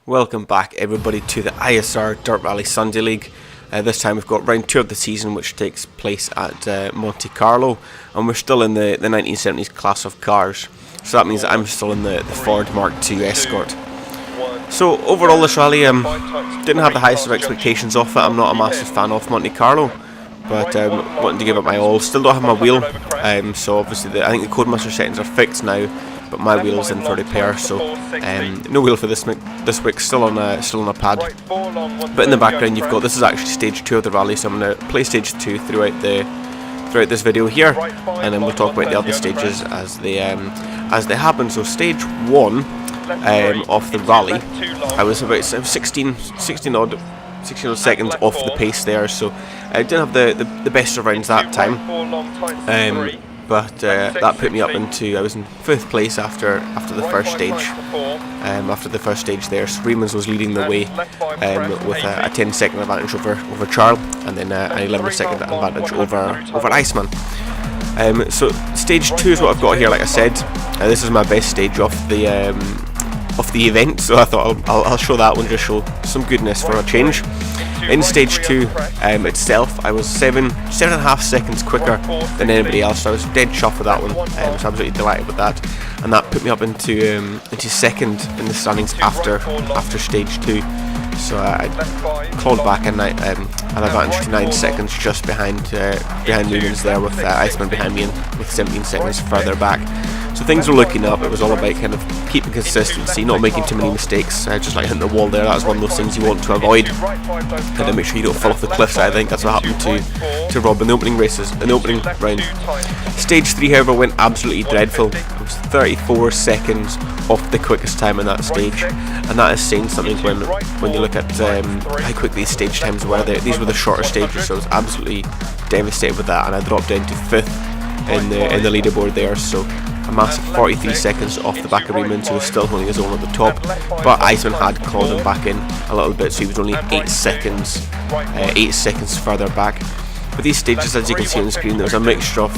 Welcome back everybody to the ISR Dirt Rally Sunday League. This time we've got round 2 of the season, which takes place at Monte Carlo, and we're still in the 1970s class of cars. So that means that I'm still in the Ford Mark II Escort. So overall this rally didn't have the highest of expectations off it. I'm not a massive fan of Monte Carlo, but wanting to give it my all. Still don't have my wheel, so obviously I think the Codemaster settings are fixed now, but my wheel's in for repair, so no wheel for this week, still on a pad. But in the background you've got, this is actually stage 2 of the rally, so I'm going to play stage 2 throughout this video here, and then we'll talk about the other stages as they happen. So stage 1 of the rally, I was about 16 odd seconds off the pace there, so I didn't have the best of rounds that time. But that put me up into, I was in 5th place after the first stage. After the first stage there, so Reemans was leading the way with a 10-second advantage over Charles, and then an 11-second advantage over Iceman. So stage 2 is what I've got here. Like I said, this is my best stage of the event, so I thought I'll show that one, just show some goodness for a change. In stage 2 itself, I was 7.5 seconds quicker than anybody else, so I was dead chuffed with that one. So I'm absolutely delighted with that, and that put me up into second in the standings after stage 2. So I clawed back an advantage to 9 seconds just behind Newlands there, with Iceman behind me and with 17 seconds further back. So things were looking up. It was all about kind of keeping consistency, not making too many mistakes, just like hitting the wall there. That's one of those things you want to avoid, and to make sure you don't fall off the cliff. I think that's what happened to Rob in the opening races, in the opening round. Stage 3, however, went absolutely dreadful. It was 34 seconds off the quickest time in that stage, and that is saying something when you look at how quick these stage times were. These were the shorter stages, so I was absolutely devastated with that, and I dropped down to 5th in the leaderboard there. So a massive 43 seconds off the back of Reemans, who was still holding his own at the top, but Iceman had clawed him back in a little bit, so he was only 8 seconds further back. But these stages, as you can see on the screen, there was a mixture of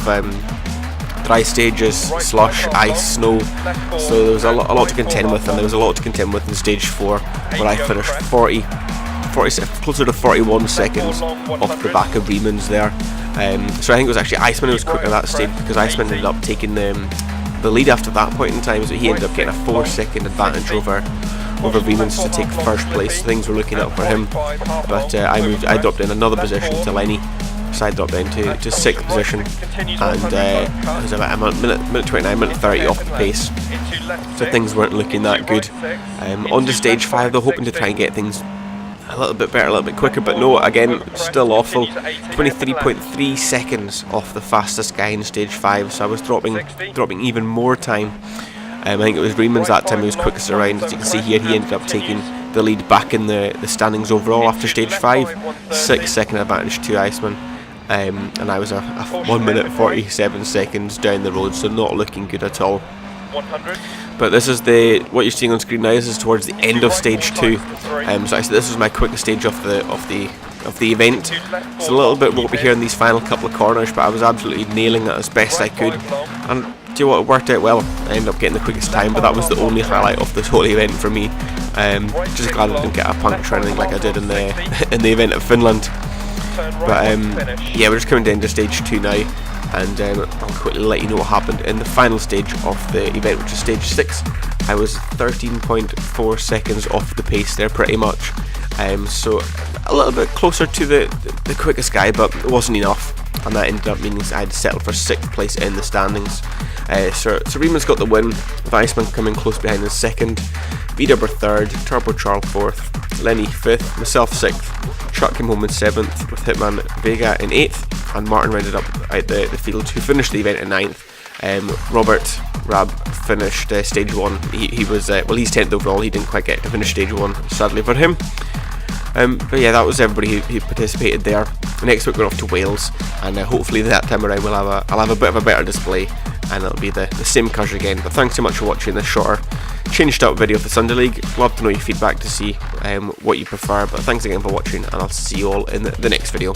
dry stages, slush, ice, snow, so there was a lot to contend with, and there was a lot to contend with in stage 4, where I finished closer to 41 seconds off the back of Reemans there. So I think it was actually Iceman who was quicker at that stage, because Iceman ended up taking the lead after that point in time, so he ended up getting a 4-second advantage over Reemans to take first place. Things were looking up for him, but I dropped in another position to Lenny, so I dropped down to 6th position, and it was about a minute 29, minute 30 off the pace, so things weren't looking that good. On to stage 5, they're hoping to try and get things a little bit better, a little bit quicker, but no, again, still awful. 23.3 seconds off the fastest guy in stage 5, so I was dropping even more time. I think it was Reemans that time who was quickest around. As you can see here, he ended up taking the lead back in the standings overall after stage 5. 6-second advantage to Iceman, and I was a 1 minute 47 seconds down the road, so not looking good at all. But this is what you're seeing on screen now. This is towards the end of stage 2. So actually this was my quickest stage of the event. It's a little bit ropey here in these final couple of corners, but I was absolutely nailing it as best I could. And do you know what, it worked out well. I ended up getting the quickest time, but that was the only highlight of this whole event for me. Just glad I didn't get a puncture or anything like I did in the event at Finland. But yeah, we're just coming down to stage 2 now, and I'll quickly let you know what happened in the final stage of the event, which is stage 6. I was 13.4 seconds off the pace there, pretty much. So a little bit closer to the quickest guy, but it wasn't enough, and that ended up meaning I had to settle for 6th place in the standings. So Reemans got the win, with Iceman coming close behind in 2nd, VW 3rd, Turbo Charles 4th, Lenny 5th, myself 6th, Chuck came home in 7th, with Hitman Vega in 8th, and Martin rounded up out the field, who finished the event in 9th. Robert Rab finished stage 1. He was he's 10th overall. He didn't quite get to finish stage 1, sadly for him. But yeah, that was everybody who participated there. Next week we're off to Wales, and hopefully that time around I'll have a bit of a better display, and it'll be the same cars again. But thanks so much for watching this shorter, changed up video for Sunday League. Love to know your feedback to see what you prefer. But thanks again for watching, and I'll see you all in the next video.